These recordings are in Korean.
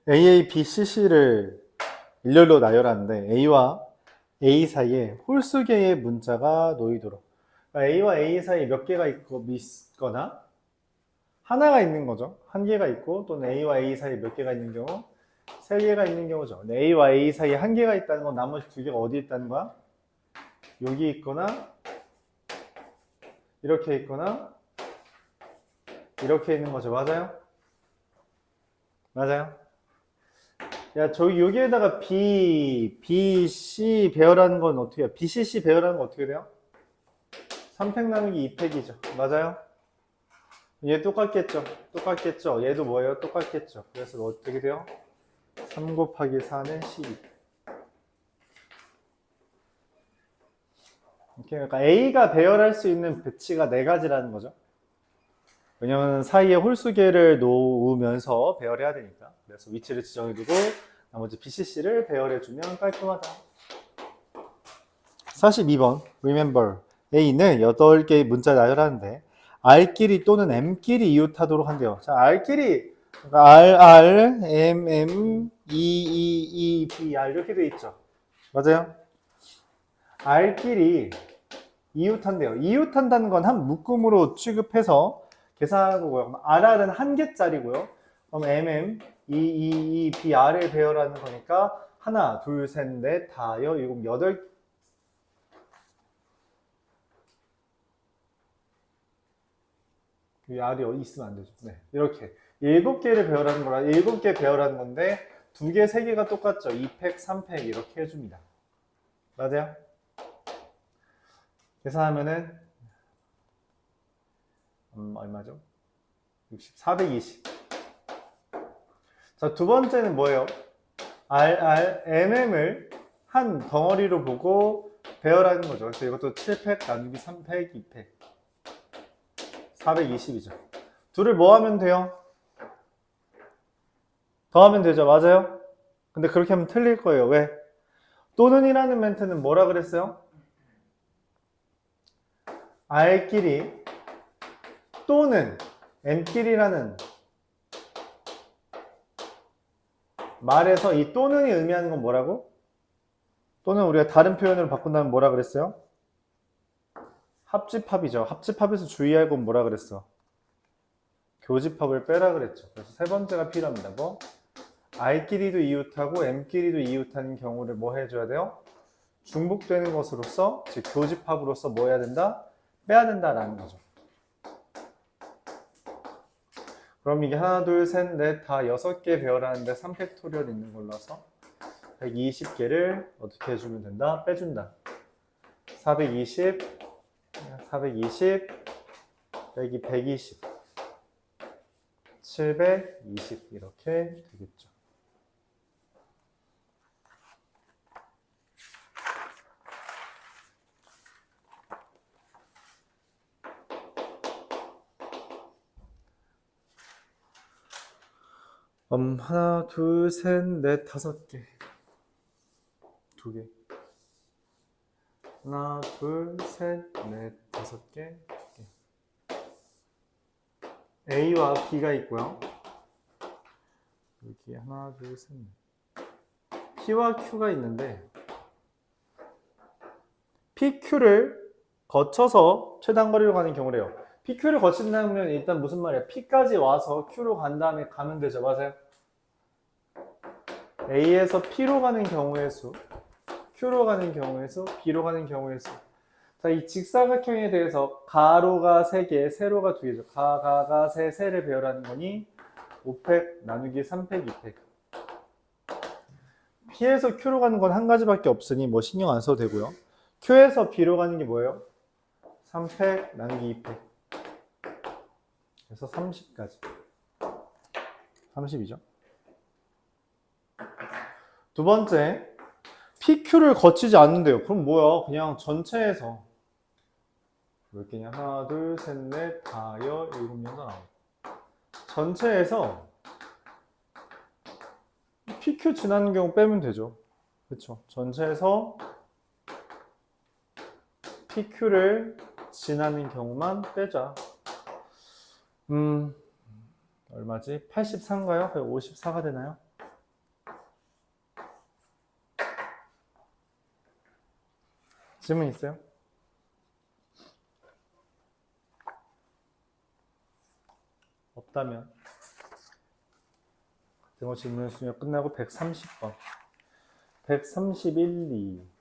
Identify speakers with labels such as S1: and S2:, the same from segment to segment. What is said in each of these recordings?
S1: AA, B, CC를 일렬로 나열하는데 A와 A 사이에 홀수 개의 문자가 놓이도록. 그러니까 A와 A 사이에 몇 개가 있거나 하나가 있는 거죠. 한 개가 있고 또는 A와 A 사이에 몇 개가 있는 경우 세 개가 있는 경우죠. 근데 A와 A 사이에 한 개가 있다는 건 나머지 두 개가 어디 있다는 거야? 여기 있거나 이렇게 있거나 이렇게 있는 거죠. 맞아요? 맞아요? 야, 저기 여기에다가 B, C 배열하는 건 어떻게 해요? B, C, C 배열하는 건 어떻게 돼요? 3팩 나누기 2팩이죠. 맞아요? 얘 똑같겠죠? 똑같겠죠? 얘도 뭐예요? 똑같겠죠? 그래서 어떻게 돼요? 3 곱하기 4는 12. 그러니까 A가 배열할 수 있는 배치가 4가지라는 거죠. 왜냐면 사이에 홀수계를 놓으면서 배열해야 되니까. 그래서 위치를 지정해두고 나머지 BCC를 배열해주면 깔끔하다. 42번 Remember A는 8개의 문자 나열하는데 R끼리 또는 M끼리 이웃하도록 한대요. 자, R끼리 R, M, E, BR 이렇게 돼 있죠. 맞아요? R끼리 이웃한대요. 이웃한다는 건 한 묶음으로 취급해서 계산하는 거고요. 그럼 RR은 한 개짜리고요. 그럼 BR을 배열하는 거니까 하나, 둘, 셋, 넷, 다여, 일곱, 여덟. 이 R이 어디 있으면 안 되죠. 네, 이렇게 7개를 배열하는 거라 7개 배열하는 건데 2개, 3개가 똑같죠. 2팩, 3팩 이렇게 해줍니다. 맞아요? 계산하면은 얼마죠? 420. 자, 두 번째는 뭐예요? MM을 한 덩어리로 보고 배열하는 거죠. 그래서 이것도 7팩 나누기 3팩, 2팩. 420이죠. 둘을 뭐 하면 돼요? 더하면 되죠. 맞아요? 근데 그렇게 하면 틀릴 거예요. 왜? 또는이라는 멘트는 뭐라 그랬어요? R끼리 또는 M끼리라는 말에서 이 또는이 의미하는 건 뭐라고? 또는 우리가 다른 표현으로 바꾼다면 뭐라 그랬어요? 합집합이죠. 합집합에서 주의할 건 뭐라 그랬어? 교집합을 빼라 그랬죠. 그래서 세 번째가 필요합니다. 뭐? R끼리도 이웃하고 M끼리도 이웃하는 경우를 뭐 해줘야 돼요? 중복되는 것으로서, 즉 교집합으로서 뭐 해야 된다? 빼야 된다라는 거죠. 그럼 이게 하나, 둘, 셋, 넷, 다 6개 배열하는데 3팩토리얼 있는 걸로 해서 120개를 어떻게 해주면 된다? 빼준다. 420, 420, 여기 120, 720 이렇게 되겠죠. 하나, 둘, 셋, 넷, 5개. 2개. 하나, 둘, 셋, 넷, 5개. A와 B가 있고요. 여기 하나, 둘, 셋, 넷. P와 Q가 있는데 PQ를 거쳐서 최단 거리로 가는 경우래요. PQ를 거친다면 일단 무슨 말이야? P까지 와서 Q로 간 다음에 가면 되죠. 맞아요? A에서 P로 가는 경우의 수, Q로 가는 경우의 수, B로 가는 경우의 수. 자, 이 직사각형에 대해서 가로가 3개, 세로가 2개죠. 가가, 세를 배열하는 거니 5팩 나누기 3팩, 2팩. P에서 Q로 가는 건 한 가지밖에 없으니 뭐 신경 안 써도 되고요. Q에서 B로 가는 게 뭐예요? 3팩 나누기 2팩. 그래서 30까지. 30이죠. 두 번째, PQ를 거치지 않는데요. 그럼 뭐야? 그냥 전체에서 몇 개냐? 하나, 둘, 셋, 넷, 다, 여, 일곱, 여덟, 아홉. 전체에서 PQ 지나는 경우 빼면 되죠. 그렇죠? 전체에서 PQ를 지나는 경우만 빼자. 얼마지? 84인가요? 54가 되나요? 질문 있어요? 없다면 등호 질문 수요 끝나고 130번 131, 2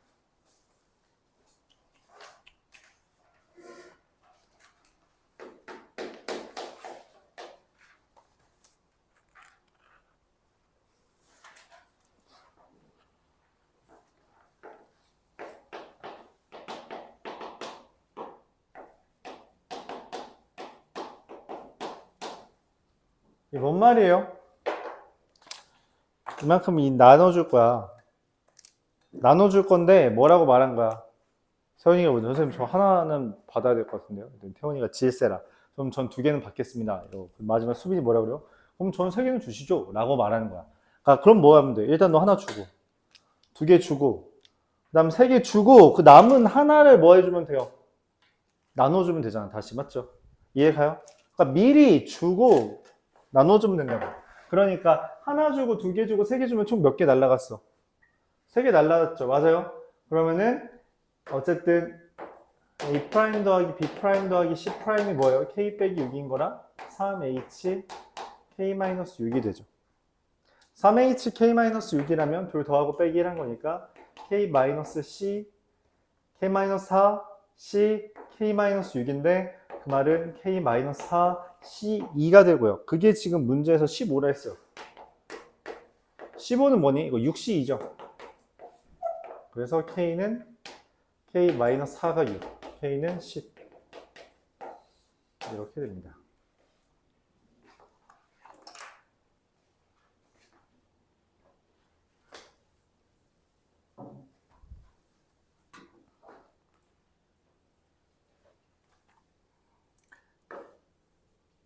S1: 이게 뭔 말이에요? 이만큼 나눠줄 거야. 나눠줄 건데 뭐라고 말한 거야? 태원이가 먼저 선생님 저 하나는 받아야 될 것 같은데요. 태원이가 질세라. 그럼 전 2개는 받겠습니다. 이러고 마지막 수빈이 뭐라 그래요? 그럼 전 3개는 주시죠. 라고 말하는 거야. 그러니까 그럼 뭐 하면 돼? 일단 너 하나 주고 2개 주고 그 다음 3개 주고 그 남은 하나를 뭐 해주면 돼요? 나눠주면 되잖아. 다시 맞죠? 이해가요? 그러니까 미리 주고 나눠주면 된다고. 그러니까 하나 주고 2개 주고 3개 주면 총 몇 개 날라갔어? 3개 날라갔죠. 맞아요? 그러면은 어쨌든 A' 더하기 B' 더하기 C'이 뭐예요? K 빼기 6인 거랑 3H K-6이 되죠. 3H K-6이라면 둘 더하고 빼기 1한 거니까 K-C K-4 C K-6인데 그 말은 K-4 C2가 되고요. 그게 지금 문제에서 15라 했어요. 15는 뭐니? 이거 6C2죠. 그래서 K는 K-4가 6, K는 10 이렇게 됩니다.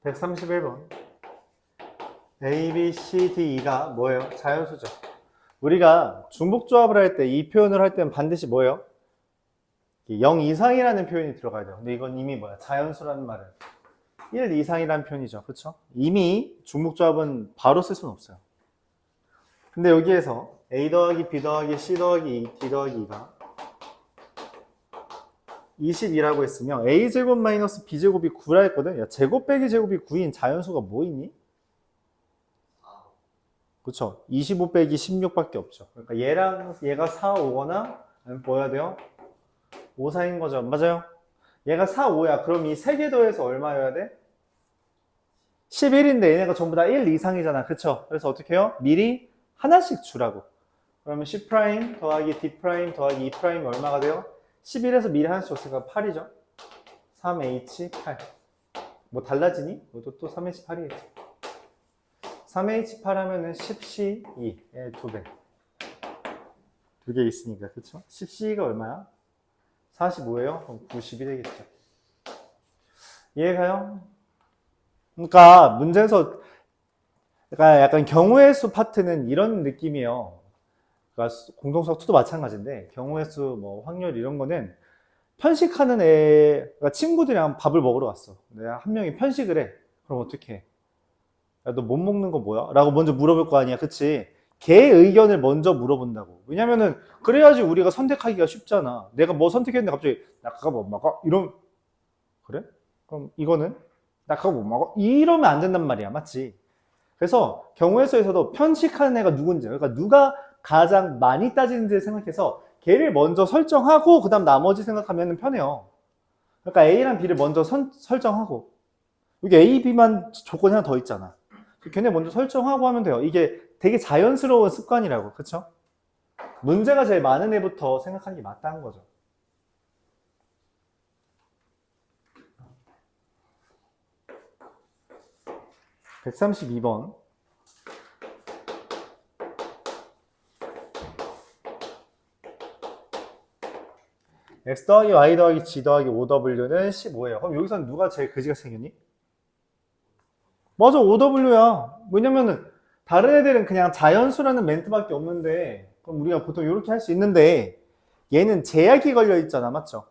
S1: (131번) A, B, C, D, E가 뭐예요? 자연수죠. 우리가 중복조합을 할 때 이 표현을 할 때는 반드시 뭐예요? 0 이상이라는 표현이 들어가야 돼요. 근데 이건 이미 뭐야? 자연수라는 말은 1 이상이라는 표현이죠. 그렇죠? 이미 중복조합은 바로 쓸 수는 없어요. 근데 여기에서 A 더하기 B 더하기 C 더하기 E, D 더하기 2가 22라고 했으면 A제곱 마이너스 B제곱이 9라 했거든. 야, 제곱 빼기 제곱이 9인 자연수가 뭐 있니? 그쵸? 25 빼기 16밖에 없죠. 그러니까 얘랑 얘가 4, 5거나 아니면 뭐 해야 돼요? 5, 4인 거죠. 맞아요? 얘가 4, 5야. 그럼 이 3개 더해서 얼마여야 돼? 11인데 얘네가 전부 다 1 이상이잖아. 그쵸? 그래서 어떻게 해요? 미리 하나씩 주라고. 그러면 C' 더하기 D' 더하기 E' 얼마가 돼요? 11에서 미리 하나씩 줬으니까 8이죠. 3H8. 뭐 달라지니? 이것도 또 3H8이겠지. 3H8 하면은 10C2의 2배. 2개 있으니까, 그쵸? 10C가 얼마야? 45예요? 그럼 90이 되겠죠. 이해가요? 그러니까 문제에서 그러니까 약간 경우의 수 파트는 이런 느낌이에요. 그러니까 공동수학 2도 마찬가지인데 경우의 수, 뭐 확률 이런 거는 편식하는 애가 친구들이랑 밥을 먹으러 갔어. 내가 한 명이 편식을 해. 그럼 어떻게 해? 야, 너 못 먹는 거 뭐야? 라고 먼저 물어볼 거 아니야. 그치? 걔 의견을 먼저 물어본다고. 왜냐면은 그래야지 우리가 선택하기가 쉽잖아. 내가 뭐 선택했는데 갑자기 나 그거 못 먹어? 이러면 그래? 그럼 이거는 나 그거 못 먹어? 이러면 안 된단 말이야. 맞지? 그래서 경우의 수에서도 편식하는 애가 누군지, 그러니까 누가 가장 많이 따지는지를 생각해서 걔를 먼저 설정하고 그 다음 나머지 생각하면 편해요. 그러니까 A랑 B를 먼저 설정하고 여기 A, B만 조건이 하나 더 있잖아. 걔네 먼저 설정하고 하면 돼요. 이게 되게 자연스러운 습관이라고. 그쵸? 문제가 제일 많은 애부터 생각하는 게 맞다는 거죠. (132번) X 더하기 Y 더하기 G 더하기 OW는 15예요. 그럼 여기서는 누가 제일 그지가 생겼니? 맞아, OW야. 왜냐면은 다른 애들은 그냥 자연수라는 멘트밖에 없는데 그럼 우리가 보통 이렇게 할 수 있는데 얘는 제약이 걸려 있잖아. 맞죠?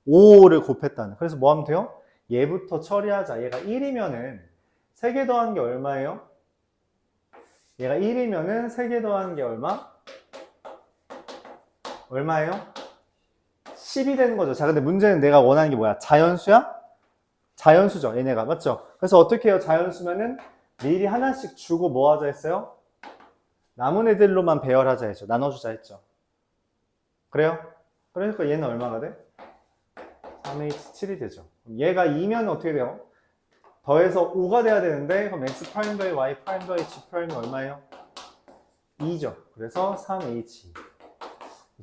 S1: 5를 곱했다는. 그래서 뭐 하면 돼요? 얘부터 처리하자. 얘가 1이면은 3개 더한 게 얼마예요? 얘가 1이면은 3개 더한 게 얼마? 얼마예요? 10이 되는 거죠. 자, 근데 문제는 내가 원하는 게 뭐야? 자연수야? 자연수죠, 얘네가. 맞죠? 그래서 어떻게 해요? 자연수면은 미리 하나씩 주고 뭐 하자 했어요? 남은 애들로만 배열하자 했죠. 나눠주자 했죠. 그래요? 그러니까 얘는 얼마가 돼? 3H7이 되죠. 얘가 2면 어떻게 돼요? 더해서 5가 돼야 되는데 그럼 X 프라임 더해 Y 프라임 더해 G 프라임이 얼마예요? 2죠. 그래서 3H.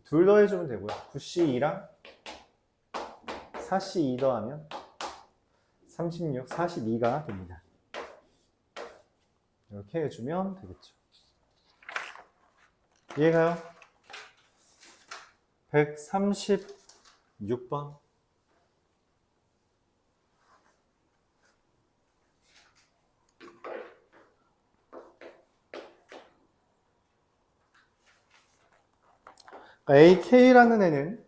S1: 둘 더해주면 되고요. 9C2랑 4C2 더하면 36, 42가 됩니다. 이렇게 해주면 되겠죠. 이해가요? 136번. AK라는 애는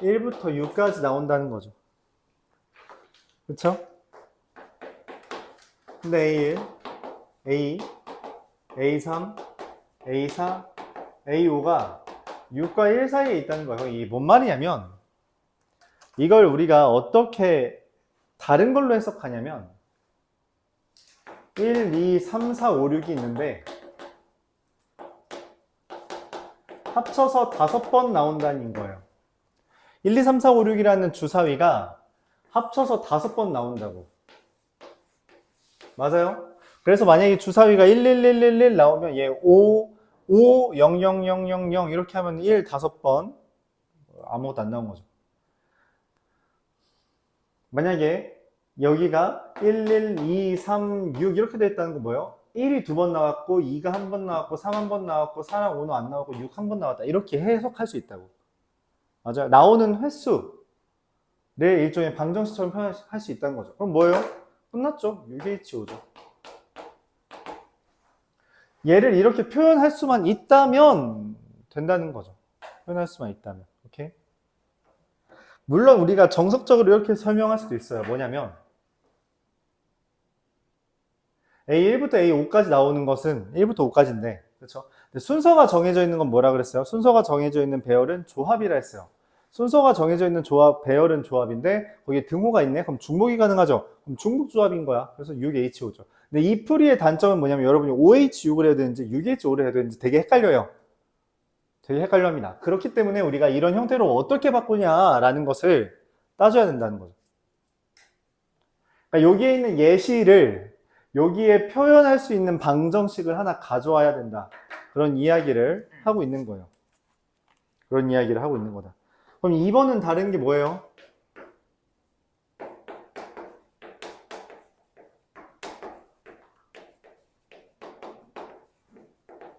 S1: 1부터 6까지 나온다는 거죠. 그쵸? 근데 A1, A, A3, A4, A5가 6과 1 사이에 있다는 거예요. 이게 뭔 말이냐면 이걸 우리가 어떻게 다른 걸로 해석하냐면 1, 2, 3, 4, 5, 6이 있는데 합쳐서 5번 나온다는 거예요. 1, 2, 3, 4, 5, 6이라는 주사위가 합쳐서 5번 나온다고. 맞아요? 그래서 만약에 주사위가 1, 1, 1, 1, 1 나오면 얘 5, 5, 0, 0, 0, 0, 0 이렇게 하면 1, 5번 아무것도 안 나온 거죠. 만약에 여기가 1, 1, 2, 3, 6 이렇게 돼 있다는 거 뭐예요? 1이 2번 나왔고 2가 1번 나왔고 3 1번 나왔고 4랑 5는 안 나왔고 6 1번 나왔다. 이렇게 해석할 수 있다고. 맞아요. 나오는 횟수를 일종의 방정식처럼 표현할 수 있다는 거죠. 그럼 뭐예요? 끝났죠. 6H5죠. 얘를 이렇게 표현할 수만 있다면 된다는 거죠. 표현할 수만 있다면. 오케이? 물론 우리가 정석적으로 이렇게 설명할 수도 있어요. 뭐냐면 A1부터 A5까지 나오는 것은 1부터 5까지인데 그렇죠? 순서가 정해져 있는 건 뭐라 그랬어요? 순서가 정해져 있는 배열은 조합이라 했어요. 순서가 정해져 있는 배열은 조합인데 거기에 등호가 있네? 그럼 중복이 가능하죠? 그럼 중복 조합인 거야. 그래서 6H5죠. 근데 이 풀이의 단점은 뭐냐면 여러분이 5H6을 해야 되는지 6H5를 해야 되는지 되게 헷갈려요. 되게 헷갈려 합니다. 그렇기 때문에 우리가 이런 형태로 어떻게 바꾸냐라는 것을 따져야 된다는 거죠. 그러니까 여기에 있는 예시를 여기에 표현할 수 있는 방정식을 하나 가져와야 된다. 그런 이야기를 하고 있는 거예요. 그런 이야기를 하고 있는 거다. 그럼 2번은 다른 게 뭐예요?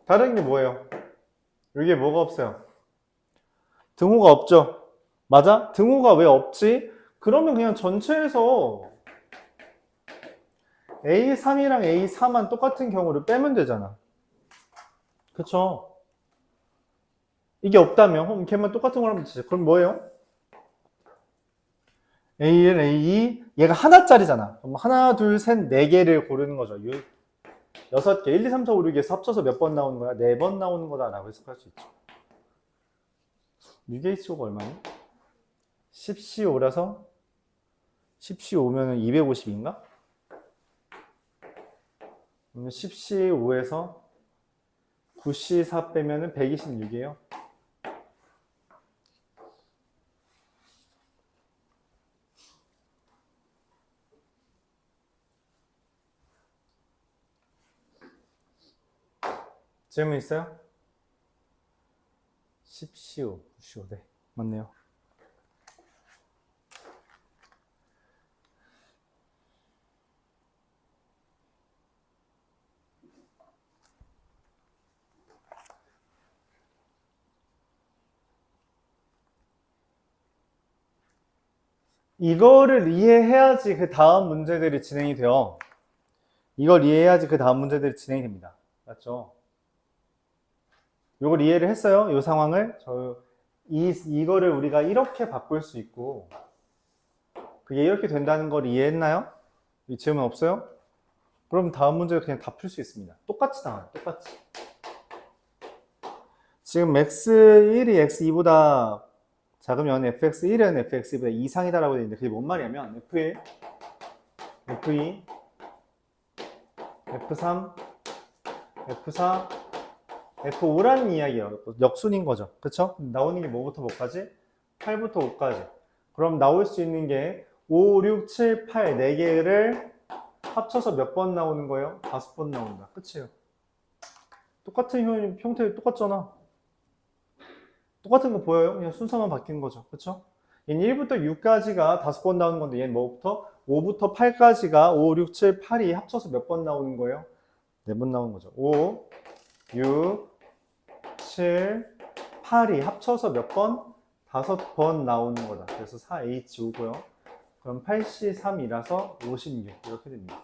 S1: 다른 게 뭐예요? 여기에 뭐가 없어요? 등호가 없죠? 맞아? 등호가 왜 없지? 그러면 그냥 전체에서 A3이랑 A4만 똑같은 경우를 빼면 되잖아. 그쵸? 이게 없다면 그럼 걔만 똑같은 걸 하면 되지. 그럼 뭐예요? A1, A2 얘가 하나짜리잖아. 그럼 하나, 둘, 셋, 네 개를 고르는 거죠. 6개, 1, 2, 3, 4, 5, 6에서 합쳐서 몇 번 나오는 거야? 4번 나오는 거다라고 해석할 수 있죠. 6H5가 얼마니? 10C5라서 10C5면은 250인가? 그러면 10C5에서 9C4 빼면은 126이에요. 질문 있어요? 10CO, 9CO, 네, 맞네요. 이거를 이해해야지 그 다음 문제들이 진행이 돼요. 이걸 이해해야지 그 다음 문제들이 진행이 됩니다. 맞죠? 이걸 이해를 했어요? 이 상황을? 이거를 우리가 이렇게 바꿀 수 있고, 그게 이렇게 된다는 걸 이해했나요? 이 질문 없어요? 그럼 다음 문제를 그냥 다 풀 수 있습니다. 똑같이 나와요. 똑같이. 지금 x1이 x2보다 작으면 fx1은 fx2보다 이상이다라고 되어 있는데 그게 뭔 말이냐면 f1, f2, f3, f4, f5라는 이야기예요. 역순인 거죠. 그쵸? 나오는 게 뭐부터 뭐까지? 8부터 5까지. 그럼 나올 수 있는 게 5, 6, 7, 8, 4개를 합쳐서 몇 번 나오는 거예요? 5번 나온다. 끝이에요. 똑같은 형태 똑같잖아. 똑같은 거 보여요? 그냥 순서만 바뀐 거죠. 그쵸? 얘는 1부터 6까지가 5번 나오는 건데 얘는 뭐부터? 5부터 8까지가 5, 6, 7, 8이 합쳐서 몇 번 나오는 거예요? 4번 나오는 거죠. 5, 6, 7, 8이 합쳐서 몇 번? 5번 나오는 거다. 그래서 4H5고요. 그럼 83이라서 56 이렇게 됩니다.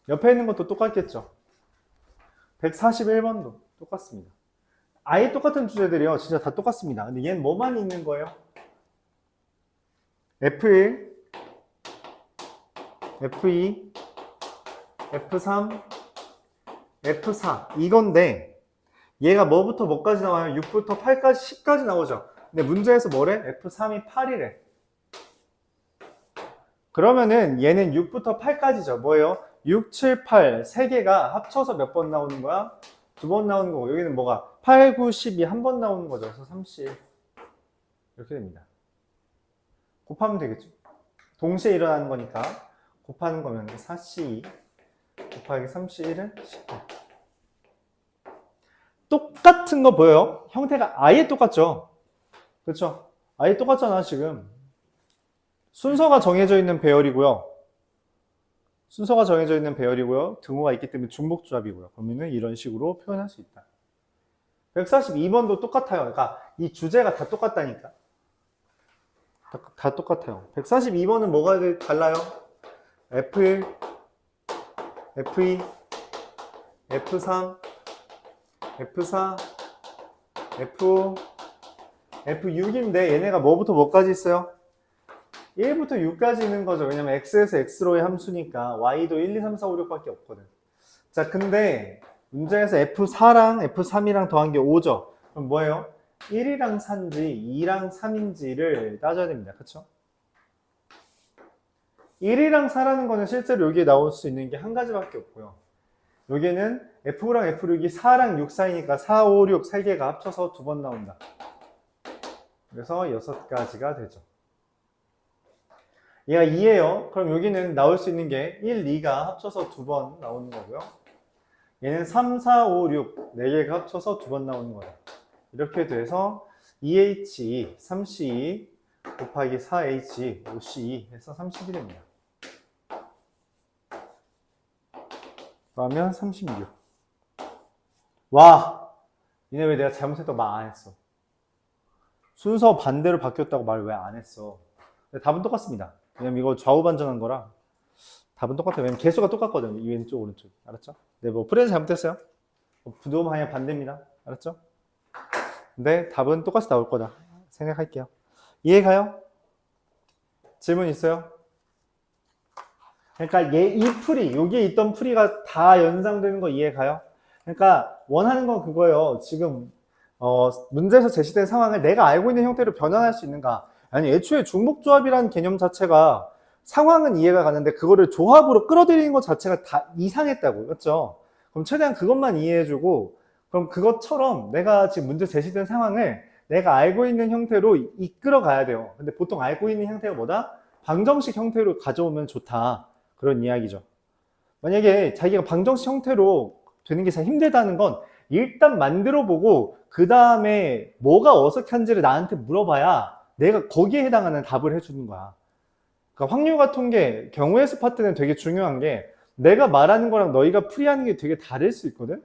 S1: 옆에 있는 것도 똑같겠죠. 141번도 똑같습니다. 아예 똑같은 주제들이요. 진짜 다 똑같습니다. 근데 얘는 뭐만 있는 거예요? F1, F2, F3, F4 이건데 얘가 뭐부터 뭐까지 나와요? 6부터 8까지 10까지 나오죠. 근데 문제에서 뭐래? F3이 8이래. 그러면은 얘는 6부터 8까지죠. 뭐예요? 6, 7, 8 3개가 합쳐서 몇 번 나오는 거야? 2번 나오는 거고 여기는 뭐가? 8, 9, 10이 한 번 나오는 거죠. 그래서 30 이렇게 됩니다. 곱하면 되겠죠. 동시에 일어나는 거니까 곱하는 거면 4C 곱하기 31은 18. 똑같은 거 보여요? 형태가 아예 똑같죠? 그렇죠? 아예 똑같잖아 지금. 순서가 정해져 있는 배열이고요. 순서가 정해져 있는 배열이고요. 등호가 있기 때문에 중복조합이고요. 그러면 이런 식으로 표현할 수 있다. 142번도 똑같아요. 그러니까 이 주제가 다 똑같다니까. 다 똑같아요. 142번은 뭐가 달라요? F1, F2, F3, F4, F5, F6인데 얘네가 뭐부터 뭐까지 있어요? 1부터 6까지 있는 거죠. 왜냐면 x에서 x로의 함수니까 y도 1, 2, 3, 4, 5, 6밖에 없거든. 자, 근데 문제에서 F4랑 F3이랑 더한 게 5죠. 그럼 뭐예요? 1이랑 4인지 2랑 3인지를 따져야 됩니다. 그쵸? 1이랑 4라는 거는 실제로 여기에 나올 수 있는 게 한 가지밖에 없고요. 여기는 F5랑 F6이 4랑 6 사이니까 4, 5, 6 3개가 합쳐서 2번 나온다. 그래서 6가지가 되죠. 얘가 2예요. 그럼 여기는 나올 수 있는 게 1, 2가 합쳐서 2번 나오는 거고요. 얘는 3, 4, 5, 6 4개가 합쳐서 2번 나오는 거예요. 이렇게 돼서 2H2, 3C2 곱하기 4H, 5C2 해서 30이 됩니다. 그러면 36. 와! 니네 왜 내가 잘못했다고 말 안 했어? 순서 반대로 바뀌었다고 말 왜 안 했어? 답은 똑같습니다. 왜냐면 이거 좌우 반전한 거라 답은 똑같아요. 왜냐면 개수가 똑같거든요. 이 왼쪽, 오른쪽. 알았죠? 네, 뭐 프레는 잘못했어요. 부도음 방향 반대입니다. 알았죠? 근데 답은 똑같이 나올 거다 생각할게요. 이해가요? 질문 있어요? 그러니까 이 풀이, 여기에 있던 풀이가 다 연상되는 거 이해가요? 그러니까 원하는 건 그거예요. 지금 문제에서 제시된 상황을 내가 알고 있는 형태로 변환할 수 있는가? 아니, 애초에 중복조합이라는 개념 자체가 상황은 이해가 가는데 그거를 조합으로 끌어들이는 것 자체가 다 이상했다고, 그렇죠? 그럼 최대한 그것만 이해해주고, 그럼 그것처럼 내가 지금 문제 제시된 상황을 내가 알고 있는 형태로 이끌어 가야 돼요. 근데 보통 알고 있는 형태가 뭐다? 방정식 형태로 가져오면 좋다. 그런 이야기죠. 만약에 자기가 방정식 형태로 되는 게 잘 힘들다는 건 일단 만들어 보고 그 다음에 뭐가 어색한지를 나한테 물어봐야 내가 거기에 해당하는 답을 해주는 거야. 그러니까 확률과 통계, 경우의 수 파트는 되게 중요한 게 내가 말하는 거랑 너희가 풀이하는 게 되게 다를 수 있거든.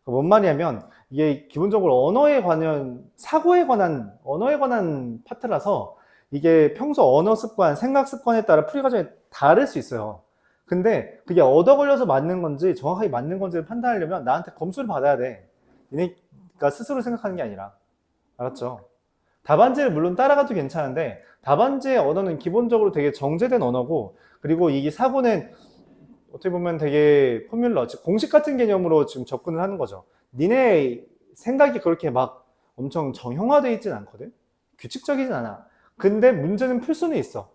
S1: 그러니까 뭔 말이냐면 이게 기본적으로 언어에 관한, 사고에 관한, 언어에 관한 파트라서 이게 평소 언어 습관, 생각 습관에 따라 풀이 과정이 다를 수 있어요. 근데 그게 얻어 걸려서 맞는 건지 정확하게 맞는 건지를 판단하려면 나한테 검수를 받아야 돼. 니네가 스스로 생각하는 게 아니라. 알았죠? 답안지를 물론 따라가도 괜찮은데 답안지의 언어는 기본적으로 되게 정제된 언어고, 그리고 이게 사고는 어떻게 보면 되게 포뮬러, 즉 공식 같은 개념으로 지금 접근을 하는 거죠. 니네 생각이 그렇게 막 엄청 정형화되어 있진 않거든. 규칙적이진 않아. 근데 문제는 풀 수는 있어.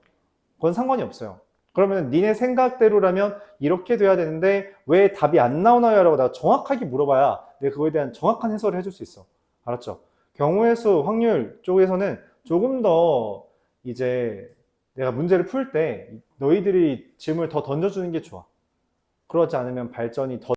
S1: 그건 상관이 없어요. 그러면 니네 생각대로라면 이렇게 돼야 되는데 왜 답이 안 나오나요? 라고 내가 정확하게 물어봐야 내가 그거에 대한 정확한 해설을 해줄 수 있어. 알았죠? 경우의 수, 확률 쪽에서는 조금 더 이제 내가 문제를 풀 때 너희들이 질문을 더 던져주는 게 좋아. 그러지 않으면 발전이 더